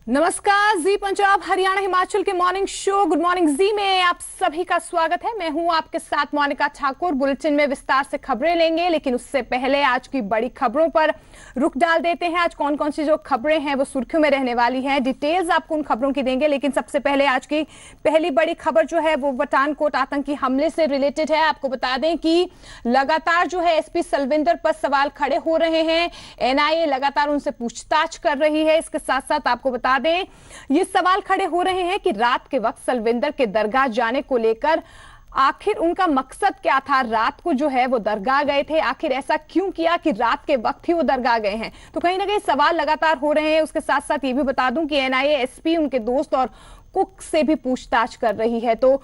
नमस्कार, जी पंजाब हरियाणा हिमाचल के morning show good morning जी में आप सभी का स्वागत है। मैं हूं आपके साथ मोनिका ठाकुर। बुलेटिन में विस्तार से खबरें लेंगे, लेकिन उससे पहले आज की बड़ी खबरों पर रुख डाल देते हैं। आज कौन कौन सी जो खबरें हैं वो सुर्खियों में रहने वाली हैं, डिटेल्स आपको उन खबरों की देंगे। लेकिन सबसे पहले आज की पहली बड़ी खबर जो है वो पठानकोट आतंकी हमले से रिलेटेड है। आपको बता दें कि लगातार जो है एसपी सलविंदर पर सवाल खड़े हो रहे हैं। एनआईए लगातार उनसे पूछताछ कर रही है। इसके साथ साथ आपको बता दें ये सवाल खड़े हो रहे हैं कि रात के वक्त सलविंदर के दरगाह जाने को लेकर आखिर उनका मकसद क्या था। रात को जो है वो दरगाह गए थे, आखिर ऐसा क्यों किया कि रात के वक्त ही वो दरगाह गए हैं। तो कहीं ना कहीं सवाल लगातार हो रहे हैं। उसके साथ साथ ये भी बता दूं कि एनआईए एसपी उनके दोस्त और कुक से भी पूछताछ कर रही है। तो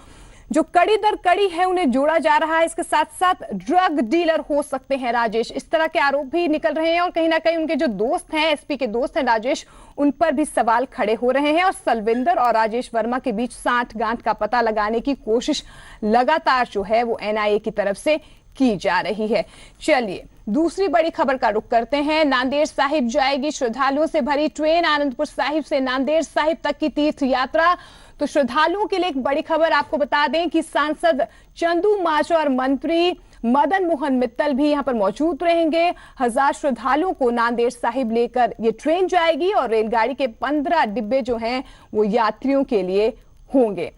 जो कड़ी दर कड़ी है उन्हें जोड़ा जा रहा है। इसके साथ साथ ड्रग डीलर हो सकते हैं राजेश, इस तरह के आरोप भी निकल रहे हैं। और कहीं ना कहीं उनके जो दोस्त हैं, एसपी के दोस्त हैं राजेश, उन पर भी सवाल खड़े हो रहे हैं। और सलविंदर और राजेश वर्मा के बीच सांठगांठ का पता लगाने की कोशिश लगातार जो है वो एनआईए की तरफ से की जा रही है। चलिए दूसरी बड़ी खबर का रुख करते हैं। नांदेड़ साहिब जाएगी श्रद्धालुओं से भरी ट्रेन। आनंदपुर साहिब से नांदेड़ साहिब तक की तीर्थ यात्रा। तो श्रद्धालुओं के लिए एक बड़ी खबर आपको बता दें कि सांसद चंदू माजरा और मंत्री मदन मोहन मित्तल भी यहां पर मौजूद रहेंगे। 1000 श्रद्धालुओं को नांदेड़ साहिब लेकर ये ट्रेन जाएगी और रेलगाड़ी के 15 डिब्बे जो हैं वो यात्रियों के लिए होंगे।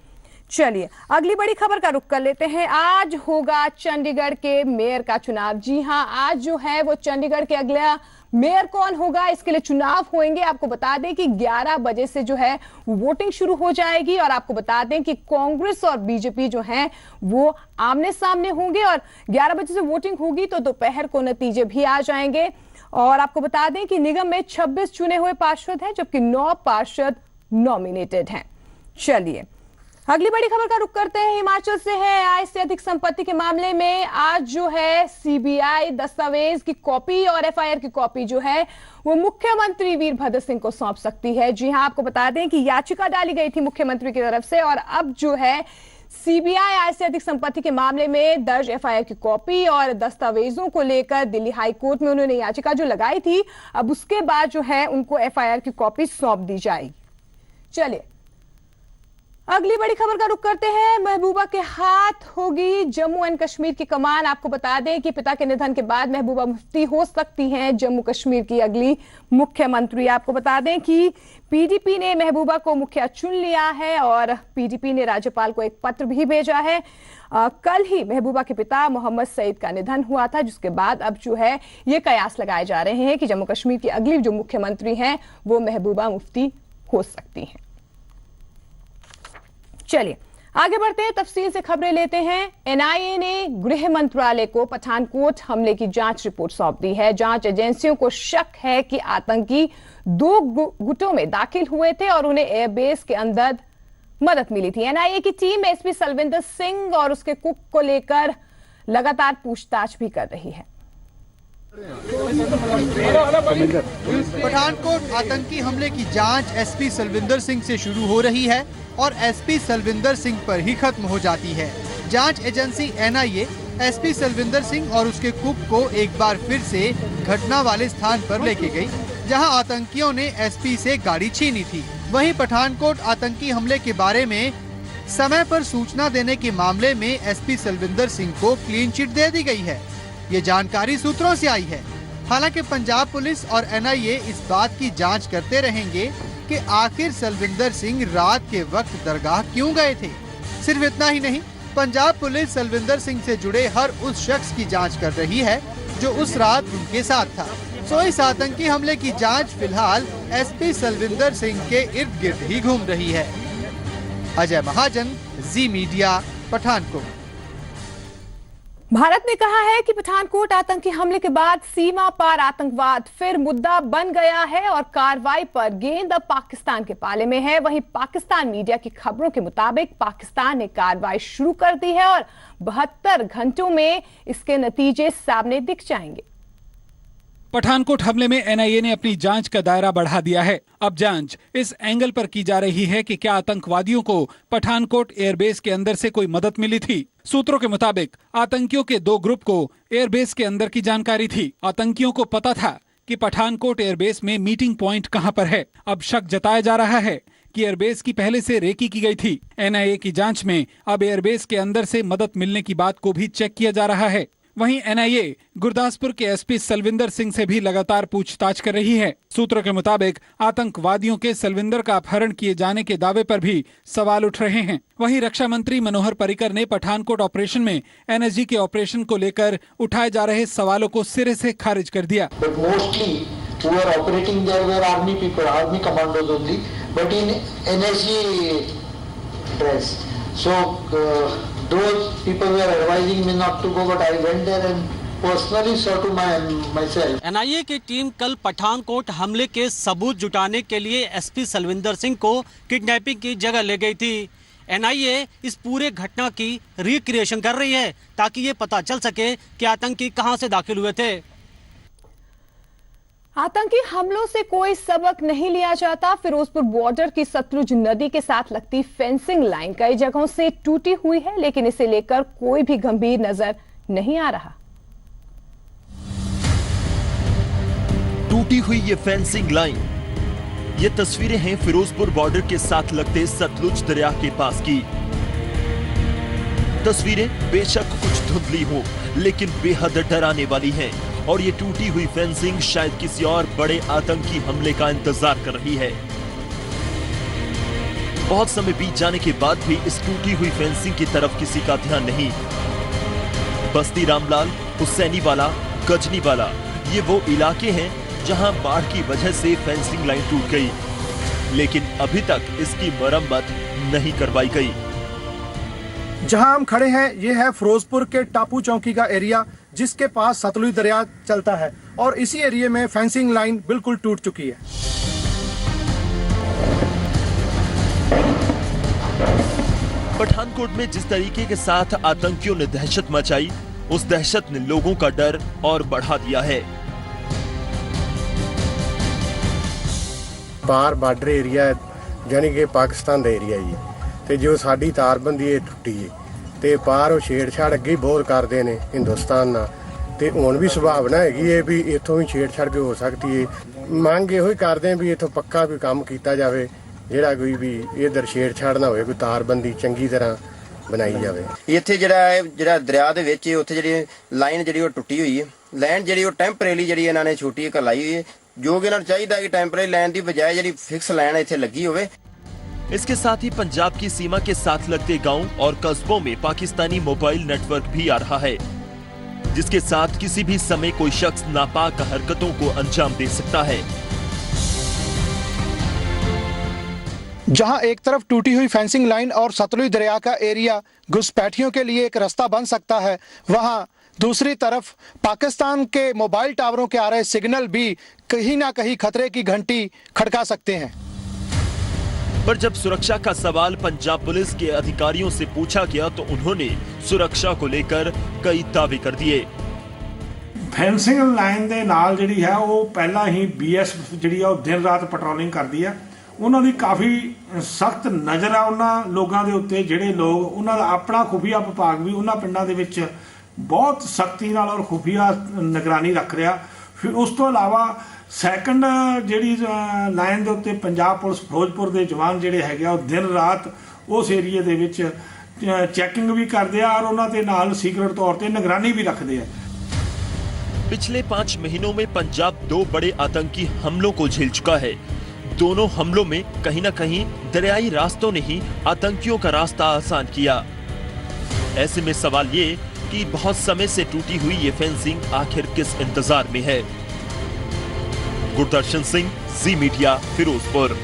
चलिए अगली बड़ी खबर का रुख कर लेते हैं। आज होगा चंडीगढ़ के मेयर का चुनाव। जी हां, आज जो है वो चंडीगढ़ के अगला मेयर कौन होगा इसके लिए चुनाव होंगे। आपको बता दें कि 11 बजे से जो है वोटिंग शुरू हो जाएगी। और आपको बता दें कि कांग्रेस और बीजेपी जो हैं वो आमने सामने होंगे। और 11 बजे से वोटिंग होगी तो दोपहर को नतीजे भी आ जाएंगे। और आपको बता दें कि निगम में 26 चुने हुए पार्षद हैं, जबकि 9 पार्षद नॉमिनेटेड हैं। चलिए अगली बड़ी खबर का रुख करते हैं। हिमाचल से है। आय से अधिक संपत्ति के मामले में आज जो है सीबीआई दस्तावेज की कॉपी और एफआईआर की कॉपी जो है वो मुख्यमंत्री वीरभद्र सिंह को सौंप सकती है। जी हां, आपको बता दें कि याचिका डाली गई थी मुख्यमंत्री की तरफ से। और अब जो है सीबीआई आय से अधिक संपत्ति के मामले में दर्ज एफआईआर की कॉपी और दस्तावेजों को लेकर दिल्ली हाई कोर्ट में उन्होंने याचिका जो लगाई थी, अब उसके बाद जो है उनको एफआईआर की कॉपी सौंप दी जाएगी। चलिए अगली बड़ी खबर का रुख करते हैं। महबूबा के हाथ होगी जम्मू एंड कश्मीर की कमान। आपको बता दें कि पिता के निधन के बाद महबूबा मुफ्ती हो सकती हैं जम्मू कश्मीर की अगली मुख्यमंत्री। आपको बता दें कि पीडीपी ने महबूबा को मुखिया चुन लिया है और पीडीपी ने राज्यपाल को एक पत्र भी भेजा है। कल ही महबूबा के पिता मोहम्मद सईद का निधन हुआ था, जिसके बाद अब जो है ये कयास लगाए जा रहे हैं कि जम्मू कश्मीर की अगली जो मुख्यमंत्री हैं वो महबूबा मुफ्ती हो सकती हैं। चलिए आगे बढ़ते हैं, तफसील से खबरें लेते हैं। एनआईए ने गृह मंत्रालय को पठानकोट हमले की जांच रिपोर्ट सौंप दी है। जांच एजेंसियों को शक है कि आतंकी 2 गुटों में दाखिल हुए थे और उन्हें एयरबेस के अंदर मदद मिली थी। एनआईए की टीम एसपी सलविंदर सिंह और उसके कुक को लेकर लगातार पूछताछ भी कर रही है। पठानकोट आतंकी हमले की जांच एसपी सलविंदर सिंह से शुरू हो रही है और एसपी सलविंदर सिंह पर ही खत्म हो जाती है। जांच agency NIA SP Salwinder Singh और उसके कुक को एक बार फिर से घटना वाले स्थान पर लेके गई, जहां आतंकियों ने एसपी से गाड़ी छीनी थी। वहीं पठानकोट आतंकी हमले के बारे में समय पर सूचना देने के मामले में एसपी सलविंदर सिंह को क्लीन चिट दे दी गई है। ये जानकारी सूत्रों से आई है। हालांकि पंजाब पुलिस और एनआईए इस बात की जांच करते रहेंगे कि आखिर सलविंदर सिंह रात के वक्त दरगाह क्यों गए थे। सिर्फ इतना ही नहीं, पंजाब पुलिस सलविंदर सिंह से जुड़े हर उस शख्स की जांच कर रही है जो उस रात उनके साथ था। सो इस आतंकी हमले की जांच फिलहाल एसपी सलविंदर सिंह के इर्द गिर्द ही घूम रही है। अजय महाजन, जी मीडिया, पठानकोट। भारत ने कहा है कि पठानकोट आतंकी हमले के बाद सीमा पार आतंकवाद फिर मुद्दा बन गया है और कार्रवाई पर गेंद अब पाकिस्तान के पाले में है। वहीं पाकिस्तान मीडिया की खबरों के मुताबिक पाकिस्तान ने कार्रवाई शुरू कर दी है और 72 घंटों में इसके नतीजे सामने दिख जाएंगे। पठानकोट हमले में एनआईए ने अपनी जांच का दायरा बढ़ा दिया है। अब जांच इस एंगल पर की जा रही है कि क्या आतंकवादियों को पठानकोट एयरबेस के अंदर से कोई मदद मिली थी। सूत्रों के मुताबिक आतंकियों के 2 ग्रुप को एयरबेस के अंदर की जानकारी थी। आतंकियों को पता था कि पठानकोट एयरबेस में मीटिंग पॉइंट कहां पर है। अब शक जताया जा रहा है कि एयरबेस की पहले से रेकी की गई थी। एनआईए की जांच में अब एयरबेस के अंदर से मदद मिलने की बात को भी चेक किया जा रहा है। वहीं एनआईए गुरदासपुर के एसपी सलविंदर सिंह से भी लगातार पूछताछ कर रही है। सूत्रों के मुताबिक आतंकवादियों के सलविंदर का अपहरण किए जाने के दावे पर भी सवाल उठ रहे हैं। वहीं रक्षा मंत्री मनोहर पर्रिकर ने पठानकोट ऑपरेशन में एनएसजी के ऑपरेशन को लेकर उठाए जा रहे सवालों को सिरे से खारिज कर दिया। who were operating there were army people, army commandos only, but in NSG dress. So those people were advising me not to go, but I went there and personally saw to myself. NIA की team कल पठानकोट हमले के सबूत जुटाने के लिए SP Salwinder Singh को kidnapping की जगह ले गई थी। एनआईए इस पूरे घटना की रिक्रिएशन कर रही है ताकि ये पता चल सके कि आतंकी कहां से दाखिल हुए थे। आतंकी हमलों से कोई सबक नहीं लिया जाता। फिरोजपुर बॉर्डर की सतलुज नदी के साथ लगती फेंसिंग लाइन कई जगहों से टूटी हुई है, लेकिन इसे लेकर कोई भी गंभीर नजर नहीं आ रहा। टूटी हुई ये फेंसिंग लाइन, ये तस्वीरें हैं फिरोजपुर बॉर्डर के साथ लगते सतलुज दरिया के पास की। तस्वीरें बेशक कुछ धुंधली हो, लेकिन बेहद डराने वाली हैं। और ये टूटी हुई फेंसिंग शायद किसी और बड़े आतंकी हमले का इंतजार कर रही है। बहुत समय बीत जाने के बाद भी इस टूटी हुई फेंसिंग की तरफ किसी का ध्यान नहीं। बस्ती रामलाल, हुसैनीवाला, गजनीवाला, ये वो इलाके हैं जहां बाढ़ की वजह से फेंसिंग लाइन टूट गई, लेकिन अभी तक इसकी मरम्मत नहीं करवाई गई। जहां हम खड़े हैं ये है फिरोजपुर के टापू चौकी का एरिया, जिसके पास सतलुज दरिया चलता है और इसी एरिया में फेंसिंग लाइन बिल्कुल टूट चुकी है। पठानकोट में जिस तरीके के साथ आतंकियों ने दहशत मचाई, उस दहशत ने लोगों का डर और बढ़ा दिया है। पार बार्डर एरिया यानी कि पाकिस्तान का एरिया ही ते जो साडी तारबंदी है टुटी है ते पार वो छेड़छाड़ अगे बहुत करते हैं हिंदुस्तान नाल ते हुण भी संभावना है भी इत्थों भी छेड़छाड़ भी हो सकती है। मंग इहो ही करते हैं भी इत्थों पक्का भी काम किया जाए, ਜਿਹੜਾ ਕੋਈ ਵੀ ਇਧਰ ਛੇੜਛਾੜ ਨਾ ਹੋਵੇ, ਕੋਈ ਤਾਰਬੰਦੀ ਚੰਗੀ ਤਰ੍ਹਾਂ ਬਣਾਈ ਜਾਵੇ। ਇੱਥੇ ਜਿਹੜਾ ਦਰਿਆ ਦੇ ਵਿੱਚ ਉੱਥੇ ਜਿਹੜੀ ਲਾਈਨ ਜਿਹੜੀ ਉਹ ਟੁੱਟੀ ਹੋਈ ਹੈ, ਲਾਈਨ ਜਿਹੜੀ ਉਹ ਟੈਂਪਰੇਰੀ ਜਿਹੜੀ ਇਹਨਾਂ ਨੇ ਛੋਟੀ ਕਲਾਈ ਹੋਈ ਹੈ, ਜੋ ਕਿ ਇਹਨਾਂ ਨੂੰ ਚਾਹੀਦਾ ਕਿ ਟੈਂਪਰੇਰੀ ਲਾਈਨ ਦੀ ਬਜਾਏ ਜਿਹੜੀ ਫਿਕਸ ਲਾਈਨ ਇੱਥੇ ਲੱਗੀ ਹੋਵੇ। इसके साथ ही पंजाब की सीमा के साथ लगते गांव और कस्बों में पाकिस्तानी मोबाइल नेटवर्क भी आ रहा है, जिसके साथ किसी भी समय कोई शख्स नापाक हरकतों को अंजाम दे सकता है। जहां एक तरफ टूटी हुई फेंसिंग लाइन और सतलुज दरिया का एरिया घुसपैठियों के लिए एक रास्ता बन सकता है, वहां दूसरी तरफ पाकिस्तान के मोबाइल टावरों के आ रहे सिग्नल भी कहीं ना कहीं खतरे की घंटी खड़का सकते हैं। पर जब सुरक्षा का सवाल पंजाब पुलिस के अधिकारियों से पूछा गया तो उन्होंने सुरक्षा को लेकर कई दावे कर दिए। फेंसिंग लाइन ਦੇ ਨਾਲ ਜਿਹੜੀ ਹੈ ਉਹ ਪਹਿਲਾਂ ਹੀ BSF ਜਿਹੜੀ ਆ ਉਹ ਦਿਨ ਰਾਤ ਪੈਟਰੋਲਿੰਗ ਕਰਦੀ ਆ। ਉਹਨਾਂ ਦੀ ਕਾਫੀ ਸਖਤ ਨਜ਼ਰ ਆ ਉਹਨਾਂ ਲੋਕਾਂ ਦੇ ਉੱਤੇ ਜਿਹੜੇ ਲੋਕ ਉਹਨਾਂ ਦਾ ਆਪਣਾ ਖੁਫੀਆ ਵਿਭਾਗ ਵੀ ਉਹਨਾਂ ਪਿੰਡਾਂ ਦੇ ਵਿੱਚ ਬਹੁਤ ਸਖਤੀ ਨਾਲ ਔਰ ਖੁਫੀਆ ਨਿਗਰਾਨੀ ਰੱਖ ਰਿਹਾ। ਫਿਰ ਉਸ ਤੋਂ ਇਲਾਵਾ ਸੈਕੰਡ ਜਿਹੜੀ ਲਾਈਨ ਦੇ ਉੱਤੇ ਪੰਜਾਬ ਪੁਲਿਸ ਫਿਰੋਜ਼ਪੁਰ ਦੇ ਜਵਾਨ ਜਿਹੜੇ ਹੈਗੇ ਆ ਉਹ ਦਿਨ ਰਾਤ ਉਸ ਏਰੀਏ ਦੇ ਵਿੱਚ ਚੈਕਿੰਗ ਵੀ ਕਰਦੇ ਆ ਔਰ ਉਹਨਾਂ ਦੇ ਨਾਲ ਸੀਕ੍ਰੇਟ ਤੌਰ ਤੇ ਨਿਗਰਾਨੀ ਵੀ ਰੱਖਦੇ ਆ। पिछले 5 महीनों में पंजाब 2 बड़े आतंकी हमलों को झेल चुका है। दोनों हमलों में कहीं न कहीं दरियाई रास्तों ने ही आतंकियों का रास्ता आसान किया। ऐसे में सवाल ये कि बहुत समय से टूटी हुई ये फेंसिंग आखिर किस इंतजार में है। गुरदर्शन सिंह, जी मीडिया, फिरोजपुर।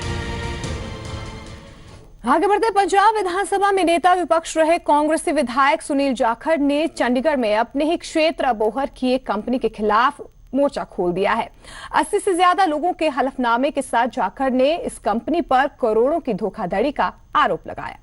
आगे बढ़ते पंजाब विधानसभा में नेता विपक्ष रहे कांग्रेसी विधायक सुनील जाखड़ ने चंडीगढ़ में अपने ही क्षेत्र अबोहर की एक कंपनी के खिलाफ मोर्चा खोल दिया है। 80 से ज्यादा लोगों के हलफनामे के साथ जाखड़ ने इस कंपनी पर करोड़ों की धोखाधड़ी का आरोप लगाया।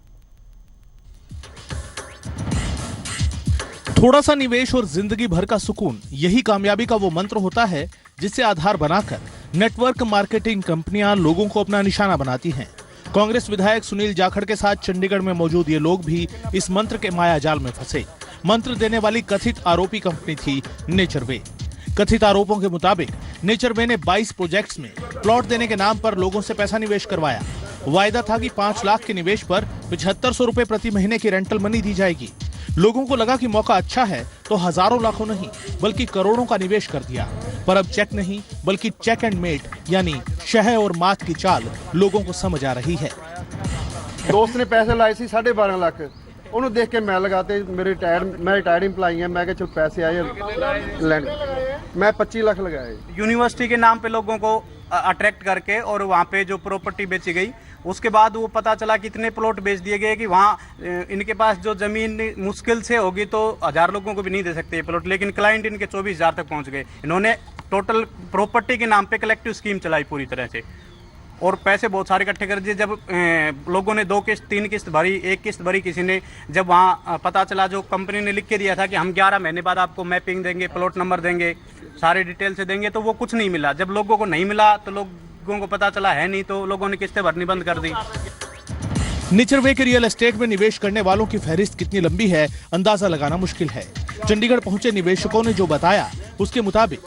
थोड़ा सा निवेश और जिंदगी भर का सुकून, यही कामयाबी का वो मंत्र होता है जिससे आधार बनाकर नेटवर्क मार्केटिंग कंपनियां लोगों को अपना निशाना बनाती हैं। कांग्रेस विधायक सुनील जाखड़ के साथ चंडीगढ़ में मौजूद ये लोग भी इस मंत्र के मायाजाल में फंसे। मंत्र देने वाली कथित आरोपी कंपनी थी नेचरवे। कथित आरोपों के मुताबिक नेचरवे ने 22 प्रोजेक्ट्स में प्लॉट देने के नाम पर लोगों से पैसा निवेश करवाया। वायदा था कि 5 लाख के निवेश पर 7500 रुपए प्रति महीने की रेंटल मनी दी जाएगी। लोगों को लगा कि मौका अच्छा है तो हजारों लाखों नहीं बल्कि करोड़ों का निवेश कर दिया। पर अब चेक नहीं बल्कि चेक एंड मेट यानी शह और मात की चाल लोगों को समझ आ रही है। दोस्त ने पैसे लाए सी 12.5 लाख, ਉਹਨੂੰ ਦੇਖ ਕੇ ਮੈਂ ਲਗਾਤੇ। मैं रिटायर्ड एम्प्लॉई हैं, मैं कहा चल पैसे आए लैंड, मैं 25 लाख लगाए। यूनिवर्सिटी के नाम पे लोगों को अट्रैक्ट करके और वहाँ पे जो प्रॉपर्टी बेची गई, उसके बाद वो पता चला कि इतने प्लॉट बेच दिए गए कि वहाँ इनके पास जो जमीन मुश्किल से होगी तो 1000 लोगों को भी नहीं दे सकते ये प्लॉट, लेकिन क्लाइंट इनके 24,000 तक पहुँच गए। इन्होंने टोटल प्रॉपर्टी के नाम पे कलेक्टिव स्कीम चलाई पूरी तरह से और पैसे बहुत सारे इकट्ठे कर दिए। जब लोगों ने 2 किस्त 3 किस्त भरी, 1 किस्त भरी किसी ने, जब वहाँ पता चला जो कंपनी ने लिख के दिया था कि हम 11 महीने बाद आपको मैपिंग देंगे, प्लॉट नंबर देंगे, सारे डिटेल से देंगे, तो वो कुछ नहीं मिला। जब लोगों को नहीं मिला तो लोगों को पता चला है नहीं, तो लोगों ने किस्तें भरनी बंद कर दी। नेचरवे के रियल एस्टेट में निवेश करने वालों की फहरिस्त कितनी लंबी है अंदाजा लगाना मुश्किल है। चंडीगढ़ पहुंचे निवेशकों ने जो बताया उसके मुताबिक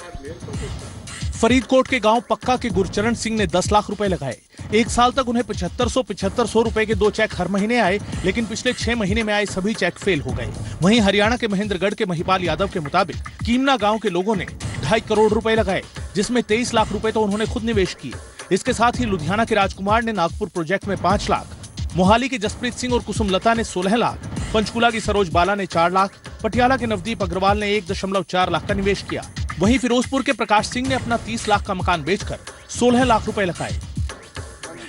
फरीदकोट के गांव पक्का के गुरचरण सिंह ने 10 लाख रुपए लगाए। 1 साल तक उन्हें 7500 रुपए के 2 चेक हर महीने आए, लेकिन पिछले 6 महीने में आए सभी चेक फेल हो गए। वहीं हरियाणा के महेंद्रगढ़ के महिपाल यादव के मुताबिक कीमना गांव के लोगों ने 2.5 करोड़ रुपए लगाए, जिसमें 23 लाख रुपए तो उन्होंने खुद निवेश किए। इसके साथ ही लुधियाना के राजकुमार ने नागपुर प्रोजेक्ट में 5 लाख, मोहाली के जसप्रीत सिंह और कुसुमलता ने 16 लाख, पंचकुला की सरोज बाला ने 4 लाख, पटियाला के नवदीप अग्रवाल ने 1.4 लाख का निवेश किया। वहीं फिरोजपुर के प्रकाश सिंह ने अपना 30 लाख का मकान बेचकर 16 लाख रुपए लगाए।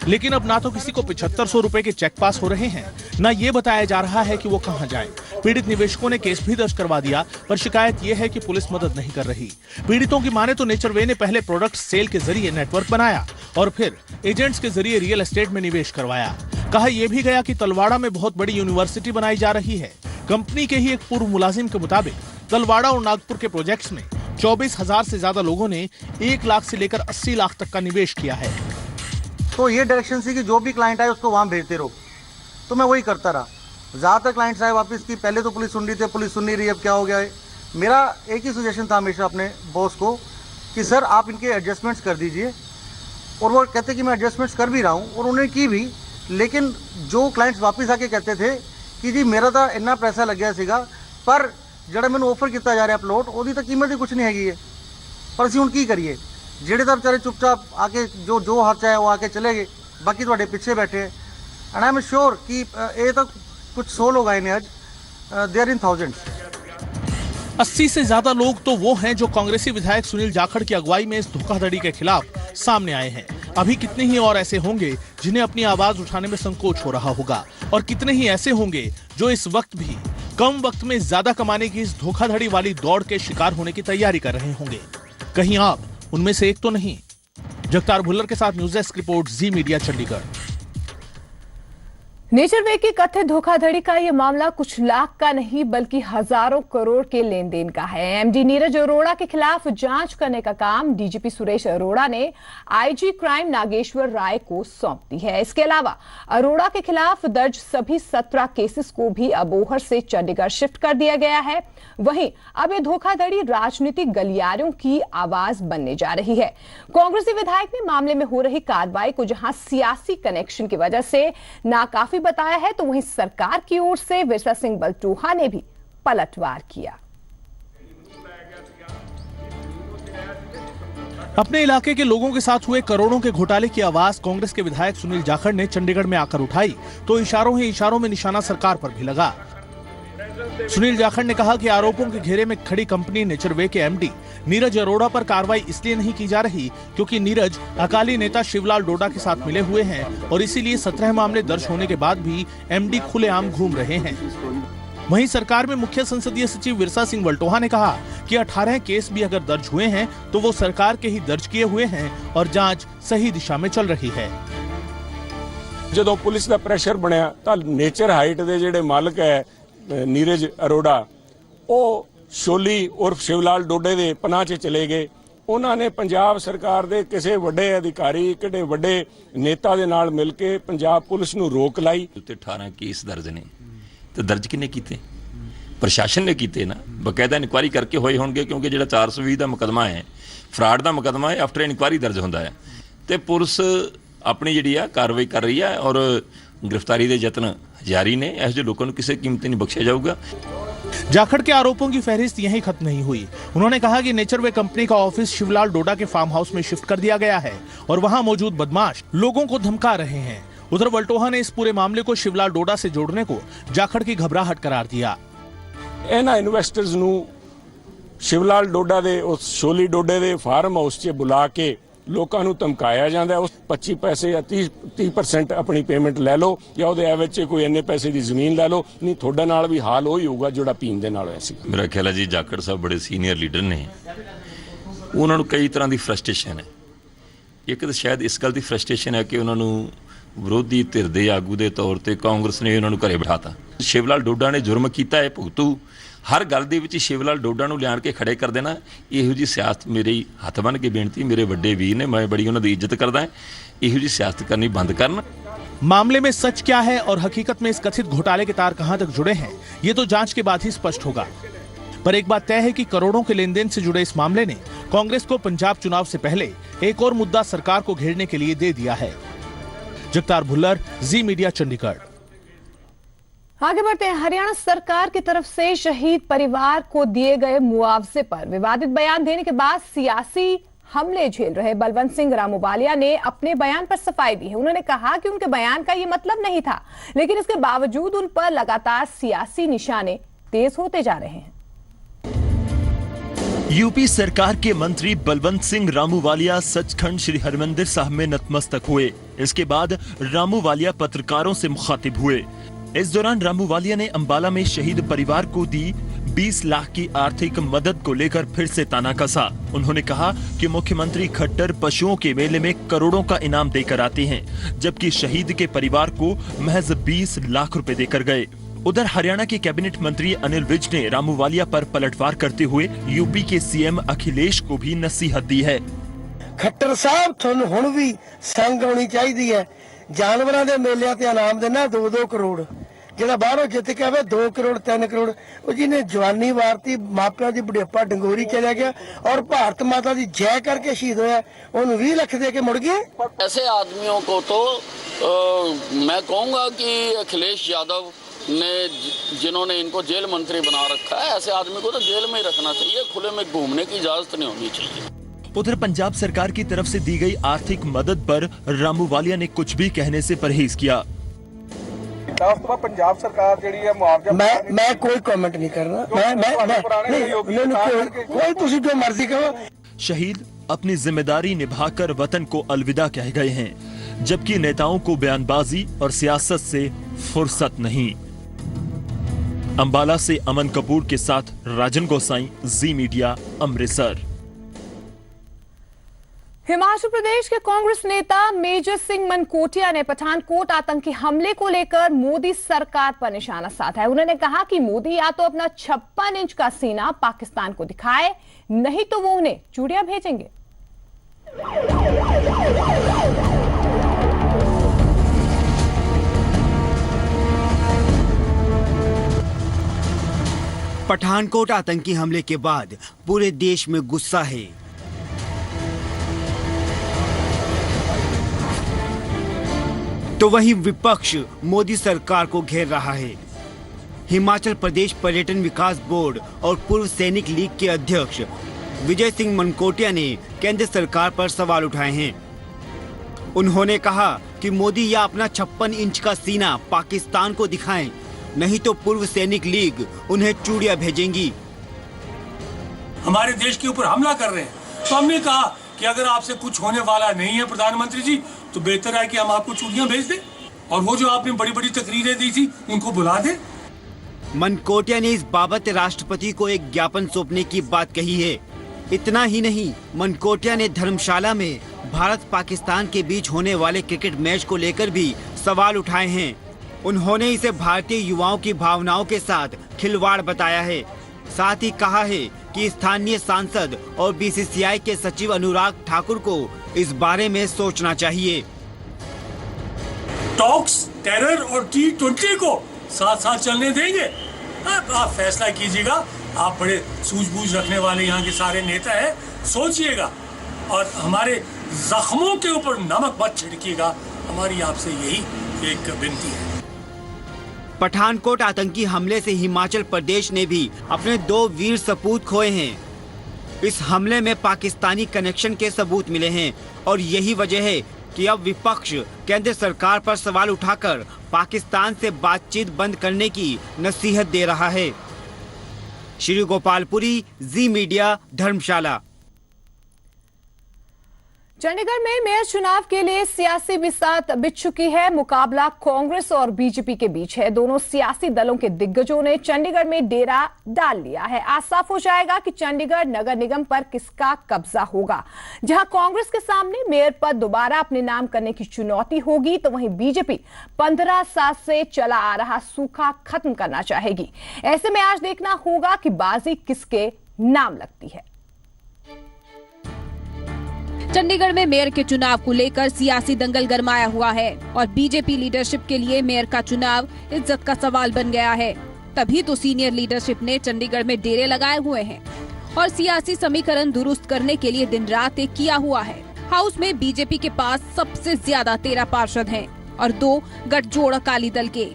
लेकिन अब ना तो किसी को 7500 रुपए के चेक पास हो रहे हैं, ना ये बताया जा रहा है कि वो कहां जाएं। पीड़ित निवेशकों ने केस भी दर्ज करवा दिया, पर शिकायत ये है कि पुलिस मदद नहीं कर रही। पीड़ितों की माने तो नेचरवे ने पहले प्रोडक्ट सेल के जरिए नेटवर्क बनाया और फिर एजेंट्स के जरिए रियल एस्टेट में निवेश करवाया। कहा यह भी गया कि तलवाड़ा में बहुत बड़ी यूनिवर्सिटी बनाई जा रही है। कंपनी के ही एक पूर्व मुलाजिम के मुताबिक तलवाड़ा और नागपुर के प्रोजेक्ट्स में 24,000 से ज्यादा लोगों ने 1 लाख से लेकर 80 लाख तक का निवेश किया है। तो ये डायरेक्शन थी कि जो भी क्लाइंट आए उसको वहां भेजते रहो, तो मैं वही करता रहा। ज्यादातर क्लाइंट्स आए वापस की, पहले तो पुलिस सुन रही थी, पुलिस सुन नहीं रही, अब क्या हो गया है। मेरा एक ही सजेशन था हमेशा अपने बॉस को कि सर आप इनके एडजस्टमेंट्स कर दीजिए, और वो कहते कि मैं एडजस्टमेंट्स कर भी रहा हूँ और उन्होंने की भी। लेकिन जो क्लाइंट्स वापस आके कहते थे कि जी मेरा तो इतना पैसा लग गया सीगा, पर ਜਿਹੜਾ ਮੈਨੂੰ ऑफर किया जा रहा प्लॉट ਉਹਦੀ ਤਾਂ ਕੀਮਤ ਹੀ ਕੁਝ नहीं हैगी है, पर ਅਸੀਂ ਹੁਣ ਕੀ ਕਰੀਏ। ਜਿਹੜੇ ਤਾਂ ਵਿਚਾਰੇ ਚੁੱਪਚਾਪ ਆके जो हाथ चाहे वो आके चले गए, बाकी ਤੁਹਾਡੇ ਪਿੱਛੇ बैठे हैं। एंड आई एम श्योर कि ये तो कुछ 100 लोग आए हैं आज, दे आर इन थाउजेंड्स। 80 से ज्यादा लोग तो वो हैं जो कांग्रेसी विधायक सुनील जाखड़ की अगुवाई में इस धोखाधड़ी के खिलाफ सामने आए हैं। अभी कितने ही और ऐसे होंगे जिन्हें अपनी आवाज उठाने में संकोच हो रहा होगा, और कितने ही ऐसे होंगे जो इस वक्त भी कम वक्त में ज्यादा कमाने की इस धोखाधड़ी वाली दौड़ के शिकार होने की तैयारी कर रहे होंगे। कहीं आप उनमें से एक तो नहीं। जगतार भुल्लर के साथ न्यूज डेस्क रिपोर्ट, जी मीडिया, चंडीगढ़। नेचरवे की कथित धोखाधड़ी का यह मामला कुछ लाख का नहीं बल्कि हजारों करोड़ के लेन देन का है। एमडी नीरज अरोड़ा के खिलाफ जांच करने का काम डीजीपी सुरेश अरोड़ा ने आईजी क्राइम नागेश्वर राय को सौंप दी है। इसके अलावा अरोड़ा के खिलाफ दर्ज सभी 17 केसेस को भी अबोहर से चंडीगढ़ शिफ्ट कर दिया गया है। वहीं अब ये धोखाधड़ी राजनीतिक गलियारों की आवाज बनने जा रही है। कांग्रेसी विधायक ने मामले में हो रही कार्रवाई को जहां सियासी कनेक्शन की वजह से नाकाफी बताया है, तो वहीं सरकार की ओर से विरसा सिंह बलटोहा ने भी पलटवार किया। अपने इलाके के लोगों के साथ हुए करोड़ों के घोटाले की आवाज कांग्रेस के विधायक सुनील जाखड़ ने चंडीगढ़ में आकर उठाई, तो इशारों ही इशारों में निशाना सरकार पर भी लगा। सुनील जाखड़ ने कहा कि आरोपों के घेरे में खड़ी कंपनी नेचरवे के एमडी नीरज अरोड़ा पर कार्रवाई इसलिए नहीं की जा रही क्योंकि नीरज अकाली नेता शिवलाल डोडा के साथ मिले हुए हैं, और इसीलिए 17 मामले दर्ज होने के बाद भी एमडी खुलेआम घूम रहे हैं। वहीं सरकार में मुख्य संसदीय सचिव विरसा सिंह बलटोहा ने कहा कि 18 केस भी अगर दर्ज हुए हैं तो वो सरकार के ही दर्ज किए हुए हैं और जांच सही दिशा में चल रही है। ਜਦੋਂ ਪੁਲਿਸ ਦਾ ਪ੍ਰੈਸ਼ਰ ਬਣਿਆ ਤਾਂ ਨੇਚਰ ਹਾਈਟ ਦੇ ਜਿਹੜੇ ਮਾਲਕ ਹੈ नीरज अरोड़ा वो शोली और शिवलाल डोडे दे पनाह च चले गए। ਉਹਨਾਂ ਨੇ ਪੰਜਾਬ ਸਰਕਾਰ ਦੇ ਕਿਸੇ ਵੱਡੇ ਅਧਿਕਾਰੀ ਕਿਹੜੇ ਵੱਡੇ ਨੇਤਾ ਦੇ ਨਾਲ ਮਿਲ ਕੇ ਪੰਜਾਬ ਪੁਲਿਸ ਨੂੰ ਰੋਕ ਲਾਈ। ਉੱਤੇ 18 ਕੇਸ ਦਰਜ ਨੇ ਤੇ ਦਰਜ ਕਿੰਨੇ ਕੀਤੇ? ਪ੍ਰਸ਼ਾਸਨ ਨੇ ਕੀਤੇ ਨਾ, ਬਕਾਇਦਾ ਇਨਕੁਆਇਰੀ ਕਰਕੇ ਹੋਏ ਹੋਣਗੇ, ਕਿਉਂਕਿ ਜਿਹੜਾ 420 ਦਾ ਮੁਕਦਮਾ ਹੈ, ਫਰਾਡ ਦਾ ਮੁਕਦਮਾ ਹੈ, ਆਫਟਰ ਇਨਕੁਆਇਰੀ ਦਰਜ ਹੁੰਦਾ ਹੈ ਤੇ ਪੁਲਿਸ ਆਪਣੀ ਜਿਹੜੀ ਆ ਕਾਰਵਾਈ ਕਰ ਰਹੀ ਹੈ ਔਰ गिरफ्तारी के यत्न जारी ने। ऐसे लोगों को किसी कीमत नहीं बख्शा जाऊगा। जाखड़ के आरोपों की फहरिस्त यहीं खत्म नहीं हुई। उन्होंने कहा कि नेचरवे कंपनी का ऑफिस शिवलाल डोडा के फार्म हाउस में शिफ्ट कर दिया गया है और वहां मौजूद बदमाश लोगों को धमका रहे हैं। उधर वल्टोहा ने इस पूरे मामले को शिवलाल डोडा से जोड़ने को जाखड़ की घबराहट करार दिया। इन्हां इन्वेस्टर्स नूं शिवलाल डोडा दे उस शोली डोडे दे फार्म हाउस 'च बुला के लोगों को धमकाया जाता है। उस 25 पैसे या 30% अपनी पेमेंट लै लो या ਉਹਦੇ ਐਵੇਂ 'ਚ ਕੋਈ ਇੰਨੇ ਪੈਸੇ ਦੀ ਜ਼ਮੀਨ ਲੈ ਲਓ, ਨਹੀਂ ਤੁਹਾਡੇ ਨਾਲ ਵੀ ਹਾਲ ਉਹੀ ਹੋਊਗਾ ਜਿਹੜਾ ਭੀਮ ਦੇ ਨਾਲ ਹੋਇਆ ਸੀ। ਮੇਰਾ ਖਿਆਲ ਹੈ ਜੀ ਜਾਖੜ ਸਾਹਿਬ ਬੜੇ ਸੀਨੀਅਰ ਲੀਡਰ ਨੇ, ਉਹਨਾਂ ਨੂੰ ਕਈ ਤਰ੍ਹਾਂ ਦੀ ਫਰਸਟ੍ਰੇਸ਼ਨ ਹੈ। ਇੱਕ ਤਾਂ ਸ਼ਾਇਦ ਇਸ ਗੱਲ ਦੀ ਫਰਸਟ੍ਰੇਸ਼ਨ ਹੈ ਕਿ ਉਹਨਾਂ ਨੂੰ ਵਿਰੋਧੀ ਧਿਰ ਦੇ ਆਗੂ ਦੇ ਤੌਰ ਤੇ ਕਾਂਗਰਸ ਨੇ ਉਹਨਾਂ ਨੂੰ ਘਰੇ ਬਿਠਾਤਾ। ਸ਼ਿਵਲਾਲ ਡੋਡਾ ਨੇ ਜੁਰਮ ਕੀਤਾ ਹੈ, ਭੁਗਤੂ। हर गल दे विच शिवलाल डोडा नूं लियाण के खड़े कर देना, इहो जी सियासत मेरी हथ बन के बेनती, मेरे वड्डे वीर ने, मैं बड़ी उन्हां दी इज्जत करदा, इहो जी सियासत करनी बंद करन। मामले में सच क्या है और हकीकत में इस कथित घोटाले के तार कहां तक जुड़े हैं, ये तो जांच के बाद ही स्पष्ट होगा। पर एक बात तय है कि करोड़ों के लेन देन से जुड़े इस मामले ने कांग्रेस को पंजाब चुनाव से पहले एक और मुद्दा सरकार को घेरने के लिए दे दिया है। जगतार भुल्लर, जी मीडिया, चंडीगढ़। आगे बढ़ते हैं। हरियाणा सरकार की तरफ से शहीद परिवार को दिए गए मुआवजे पर विवादित बयान देने के बाद सियासी हमले झेल रहे बलवंत सिंह रामूवालिया ने अपने बयान पर सफाई दी है। उन्होंने कहा कि उनके बयान का ये मतलब नहीं था, लेकिन इसके बावजूद उन पर लगातार सियासी निशाने तेज होते जा रहे हैं। यूपी सरकार के मंत्री बलवंत सिंह रामूवालिया सचखंड श्री हरमंदिर साहिब में नतमस्तक हुए। इसके बाद रामूवालिया पत्रकारों से मुखातिब हुए। इस दौरान रामूवालिया ने अंबाला में शहीद परिवार को दी 20 लाख की आर्थिक मदद को लेकर फिर से ताना कसा। उन्होंने कहा कि मुख्यमंत्री खट्टर पशुओं के मेले में करोड़ों का इनाम देकर आते हैं, जबकि शहीद के परिवार को महज 20 लाख रुपए देकर गए। उधर हरियाणा के कैबिनेट मंत्री अनिल विज ने रामूवालिया पर पलटवार करते हुए यूपी के सीएम अखिलेश को भी नसीहत दी है। खट्टर साहब तुहानू हुण भी संग होनी चाहिदी है। जानवरां दे मेलिਆਂ ਤੇ ਇਨਾਮ देना 2-2 करोड़, ਜਿਹੜਾ ਬਾਹਰੋਂ ਜਿੱਤ ਕੇ ਆਵੇ 2 करोड़ 3 करोड़, ਉਹ ਜਿਹਨੇ ਜਵਾਨੀ ਵਾਰਤੀ, ਮਾਪਿਆਂ ਦੀ ਬੁਢੇਪਾ ਡੰਗੋਰੀ ਚਲਿਆ ਗਿਆ और भारत माता ਦੀ जय करके शहीद होया, ਉਹਨੂੰ 20 लाख दे के मुड़ गए। ऐसे आदमियों को तो मैं कहूँगा कि अखिलेश यादव ने, जिन्होंने इनको जेल मंत्री बना रखा है, ऐसे आदमी को तो जेल में ही रखना चाहिए, खुले में घूमने की इजाजत नहीं होनी चाहिए। उधर पंजाब सरकार की तरफ से दी गई आर्थिक मदद पर रामूवालिया ने कुछ भी कहने से परहेज किया। पंजाब सरकार मैं कोई कमेंट नहीं करना, कोई तुसी जो मर्जी करो। शहीद अपनी जिम्मेदारी निभाकर वतन को अलविदा कह गए हैं, जबकि नेताओं को बयानबाजी और सियासत से फुर्सत नहीं। अंबाला से अमन कपूर के साथ राजन गोसाई, जी मीडिया, अमृतसर। हिमाचल प्रदेश के कांग्रेस नेता मेजर सिंह मनकोटिया ने पठानकोट आतंकी हमले को लेकर मोदी सरकार पर निशाना साधा है। उन्होंने कहा कि मोदी या तो अपना 56 इंच का सीना पाकिस्तान को दिखाए, नहीं तो वो उन्हें चूड़ियां भेजेंगे। पठानकोट आतंकी हमले के बाद पूरे देश में गुस्सा है। तो वहीं विपक्ष मोदी सरकार को घेर रहा है। हिमाचल प्रदेश पर्यटन विकास बोर्ड और पूर्व सैनिक लीग के अध्यक्ष विजय सिंह मनकोटिया ने केंद्र सरकार पर सवाल उठाए हैं। उन्होंने कहा कि मोदी या अपना 56 इंच का सीना पाकिस्तान को दिखाएं, नहीं तो पूर्व सैनिक लीग उन्हें चूड़ियां भेजेंगी। हमारे देश के ऊपर हमला कर रहे हैं, तो हमने कहा कि अगर आपसे कुछ होने वाला नहीं है प्रधानमंत्री जी, तो बेहतर है कि हम आपको चूड़ियां भेज दें, और वो जो आपने बड़ी बड़ी तकरीरें दी थी उनको बुला दें। मनकोटिया ने इस बाबत राष्ट्रपति को एक ज्ञापन सौंपने की बात कही है। इतना ही नहीं, मनकोटिया ने धर्मशाला में भारत पाकिस्तान के बीच होने वाले क्रिकेट मैच को लेकर भी सवाल उठाए हैं। उन्होंने इसे भारतीय युवाओं की भावनाओं के साथ खिलवाड़ बताया है। साथ ही कहा है कि स्थानीय सांसद और बीसीसीआई के सचिव अनुराग ठाकुर को इस बारे में सोचना चाहिए। टॉक्स, टेरर और T20 को साथ साथ चलने देंगे? आप फैसला कीजिएगा। आप बड़े सूझबूझ रखने वाले यहाँ के सारे नेता हैं, सोचिएगा और हमारे जख्मों के ऊपर नमक मत छिड़किएगा। हमारी आपसे यही एक विनती है। पठानकोट आतंकी हमले से हिमाचल प्रदेश ने भी अपने 2 वीर सपूत खोए हैं। इस हमले में पाकिस्तानी कनेक्शन के सबूत मिले हैं और यही वजह है कि अब विपक्ष केंद्र सरकार पर सवाल उठाकर पाकिस्तान से बातचीत बंद करने की नसीहत दे रहा है। श्री गोपालपुरी, जी मीडिया, धर्मशाला। चंडीगढ़ में मेयर चुनाव के लिए सियासी बिसात बिछ चुकी है। मुकाबला कांग्रेस और बीजेपी के बीच है। दोनों सियासी दलों के दिग्गजों ने चंडीगढ़ में डेरा डाल लिया है। आज साफ हो जाएगा कि चंडीगढ़ नगर निगम पर किसका कब्जा होगा। जहां कांग्रेस के सामने मेयर पद दोबारा अपने नाम करने की चुनौती होगी, तो वहीं बीजेपी 15 साल से चला आ रहा सूखा खत्म करना चाहेगी। ऐसे में आज देखना होगा कि बाजी किसके नाम लगती है। चंडीगढ़ में मेयर के चुनाव को लेकर सियासी दंगल गरमाया हुआ है और बीजेपी लीडरशिप के लिए मेयर का चुनाव इज्जत का सवाल बन गया है। तभी तो सीनियर लीडरशिप ने चंडीगढ़ में डेरे लगाए हुए हैं और सियासी समीकरण दुरुस्त करने के लिए दिन रात एक किया हुआ है। हाउस में बीजेपी के पास सबसे ज्यादा 13 पार्षद हैं और 2 गठजोड़ अकाली दल के।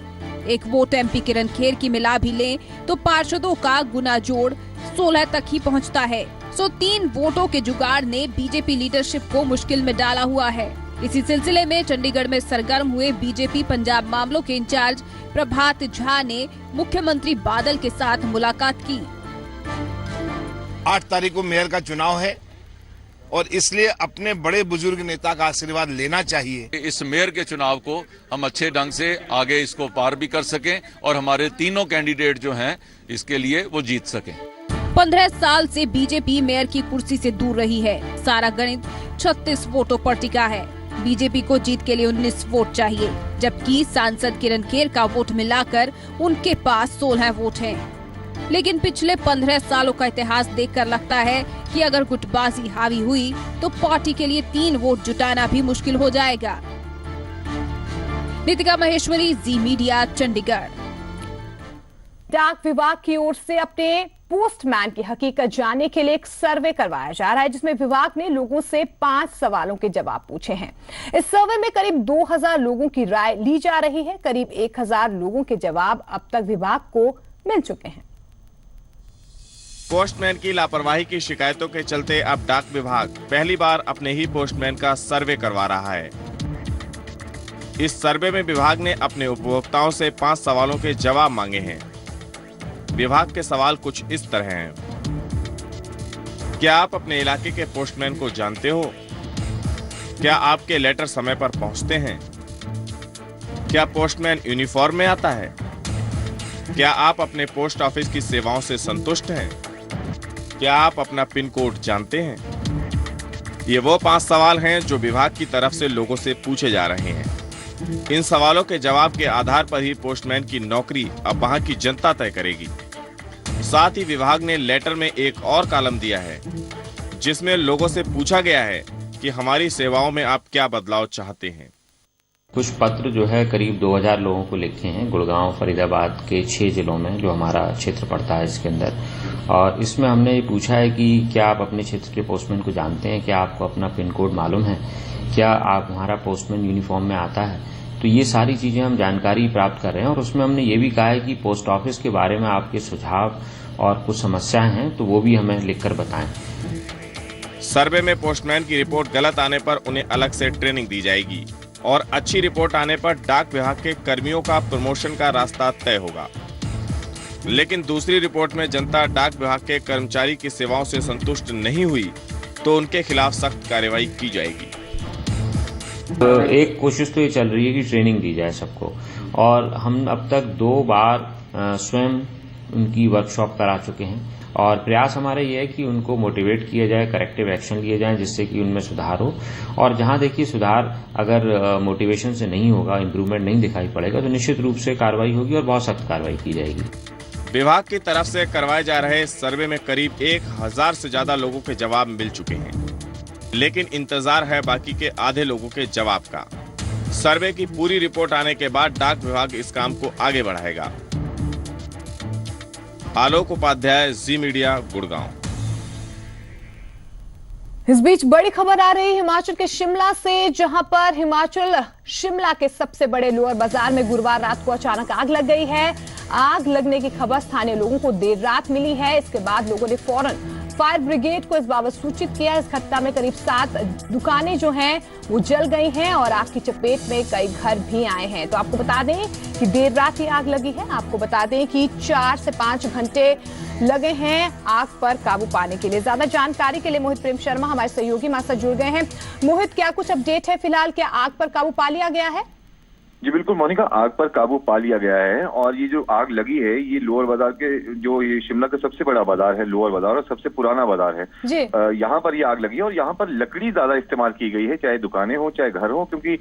एक वोट एमपी किरण खेर की मिला भी लें तो पार्षदों का गुना जोड़ 16 तक ही पहुंचता है। 3 वोटों के जुगाड़ ने बीजेपी लीडरशिप को मुश्किल में डाला हुआ है। इसी सिलसिले में चंडीगढ़ में सरगर्म हुए बीजेपी पंजाब मामलों के इंचार्ज प्रभात झा ने मुख्यमंत्री बादल के साथ मुलाकात की। 8 तारीख को मेयर का चुनाव है और इसलिए अपने बड़े बुजुर्ग नेता का आशीर्वाद लेना चाहिए। इस मेयर के चुनाव को हम अच्छे ढंग से आगे इसको पार भी कर सकें और हमारे तीनों कैंडिडेट जो हैं इसके लिए वो जीत सकें। 15 साल से बीजेपी मेयर की कुर्सी से दूर रही है। सारा गणित 36 वोटों पर टिका है। बीजेपी को जीत के लिए 19 वोट चाहिए, जबकि सांसद किरण खेर का वोट मिलाकर उनके पास 16 वोट हैं। लेकिन पिछले 15 सालों का इतिहास देखकर लगता है कि अगर गुटबाजी हावी हुई तो पार्टी के लिए 3 वोट जुटाना भी मुश्किल हो जाएगा। नितिका महेश्वरी, जी मीडिया, चंडीगढ़। डाक विभाग की ओर से अपने पोस्टमैन की हकीकत जानने के लिए एक सर्वे करवाया जा रहा है, जिसमें विभाग ने लोगों से 5 सवालों के जवाब पूछे हैं। इस सर्वे में करीब 2000 लोगों की राय ली जा रही है। करीब 1000 लोगों के जवाब अब तक विभाग को मिल चुके हैं। पोस्टमैन की लापरवाही की शिकायतों के चलते अब डाक विभाग पहली बार अपने ही पोस्टमैन का सर्वे करवा रहा है। इस सर्वे में विभाग ने अपने उपभोक्ताओं से 5 सवालों के जवाब मांगे हैं। विभाग के सवाल कुछ इस तरह हैं। क्या आप अपने इलाके के पोस्टमैन को जानते हो? क्या आपके लेटर समय पर पहुंचते हैं? क्या पोस्टमैन यूनिफॉर्म में आता है? क्या आप अपने पोस्ट ऑफिस की सेवाओं से संतुष्ट हैं? क्या आप अपना पिन कोड जानते हैं? ये वो 5 सवाल हैं जो विभाग की तरफ से लोगों से पूछे जा रहे हैं। इन सवालों के जवाब के आधार पर ही पोस्टमैन की नौकरी अब वहां की जनता तय करेगी। साथ ही विभाग ने लेटर में एक और कॉलम दिया है, जिसमें लोगों से पूछा गया है कि हमारी सेवाओं में आप क्या बदलाव चाहते हैं। कुछ पत्र जो है करीब 2000 लोगों को लिखे हैं, गुड़गांव, फरीदाबाद के 6 जिलों में, जो हमारा क्षेत्र पड़ता है इसके अंदर। और इसमें हमने ये पूछा है कि क्या आप अपने क्षेत्र के पोस्टमैन को जानते हैं? क्या आपको अपना पिन कोड मालूम है? क्या आप हमारा पोस्टमैन यूनिफॉर्म में आता है? तो ये सारी चीजें हम जानकारी प्राप्त कर रहे हैं। और उसमें हमने ये भी कहा है कि पोस्ट ऑफिस के बारे में आपके सुझाव और कुछ समस्याएं हैं तो वो भी हमें लिखकर बताएं। सर्वे में पोस्टमैन की रिपोर्ट गलत आने पर उन्हें अलग से ट्रेनिंग दी जाएगी और अच्छी रिपोर्ट आने पर डाक विभाग के कर्मियों का प्रमोशन का रास्ता तय होगा। लेकिन दूसरी रिपोर्ट में जनता डाक विभाग के कर्मचारी की सेवाओं से संतुष्ट नहीं हुई तो उनके खिलाफ सख्त कार्रवाई की जाएगी। एक कोशिश तो ये चल रही है कि ट्रेनिंग दी जाए सबको, और हम अब तक 2 बार स्वयं उनकी वर्कशॉप करा चुके हैं। और प्रयास हमारा ये है कि उनको मोटिवेट किया जाए, करेक्टिव एक्शन लिए जाए, जिससे कि उनमें सुधार हो। और जहां देखिए सुधार अगर मोटिवेशन से नहीं होगा, इम्प्रूवमेंट नहीं दिखाई पड़ेगा, तो निश्चित रूप से कार्रवाई होगी और बहुत सख्त कार्रवाई की जाएगी। विभाग की तरफ से करवाए जा रहे सर्वे में करीब 1000 से ज्यादा लोगों के जवाब मिल चुके हैं, लेकिन इंतजार है बाकी के आधे लोगों के जवाब का। सर्वे की पूरी रिपोर्ट आने के बाद डाक विभाग इस काम को आगे बढ़ाएगा। आलोक उपाध्याय, जी मीडिया, गुड़गांव। इस बीच बड़ी खबर आ रही है हिमाचल के शिमला से, जहां पर हिमाचल शिमला के सबसे बड़े लोअर बाजार में गुरुवार रात को अचानक आग लग गई है। आग लगने की खबर स्थानीय लोगों को देर रात मिली है। इसके बाद लोगों ने फौरन फायर ब्रिगेड को इस बाबत सूचित किया। इस घटना में करीब 7 दुकानें जो हैं वो जल गई हैं और आग की चपेट में कई घर भी आए हैं। तो आपको बता दें कि देर रात ही आग लगी है। आपको बता दें कि 4 से 5 घंटे लगे हैं आग पर काबू पाने के लिए। ज्यादा जानकारी के लिए मोहित प्रेम शर्मा हमारे सहयोगी हमारे साथ जुड़ गए हैं। मोहित, क्या कुछ अपडेट है फिलहाल? क्या आग पर काबू पा लिया गया है? जी बिल्कुल मोनिका, आग पर काबू पा लिया गया है और ये जो आग लगी है ये लोअर बाजार के, जो ये शिमला का सबसे बड़ा बाजार है लोअर बाजार और सबसे पुराना बाजार है, यहाँ पर ये आग लगी है और यहाँ पर लकड़ी ज्यादा इस्तेमाल की गई है, चाहे दुकानें हो चाहे घर हो, क्योंकि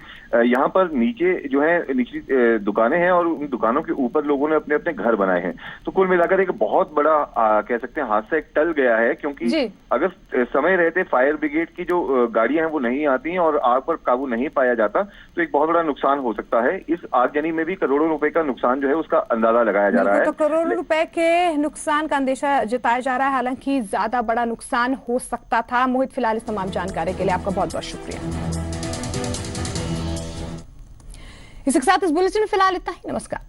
यहाँ पर नीचे जो है निचली दुकानें हैं और उन दुकानों के ऊपर लोगों ने अपने अपने घर बनाए हैं। तो कुल मिलाकर एक बहुत बड़ा कह सकते हैं हादसा एक टल गया है, क्योंकि अगर समय रहते फायर ब्रिगेड की जो गाड़ियां हैं वो नहीं आती और आग पर काबू नहीं पाया जाता तो एक बहुत बड़ा नुकसान हो सकता है। इस आगजनी में भी करोड़ों रुपए का नुकसान जो है उसका अंदाजा लगाया जा रहा है। तो करोड़ों रुपए के नुकसान का अंदेशा जताया जा रहा है, हालांकि ज्यादा बड़ा नुकसान हो सकता था। मोहित, फिलहाल इस तमाम जानकारी के लिए आपका बहुत बहुत शुक्रिया। इसी के साथ इस बुलेटिन में फिलहाल इतना ही। नमस्कार।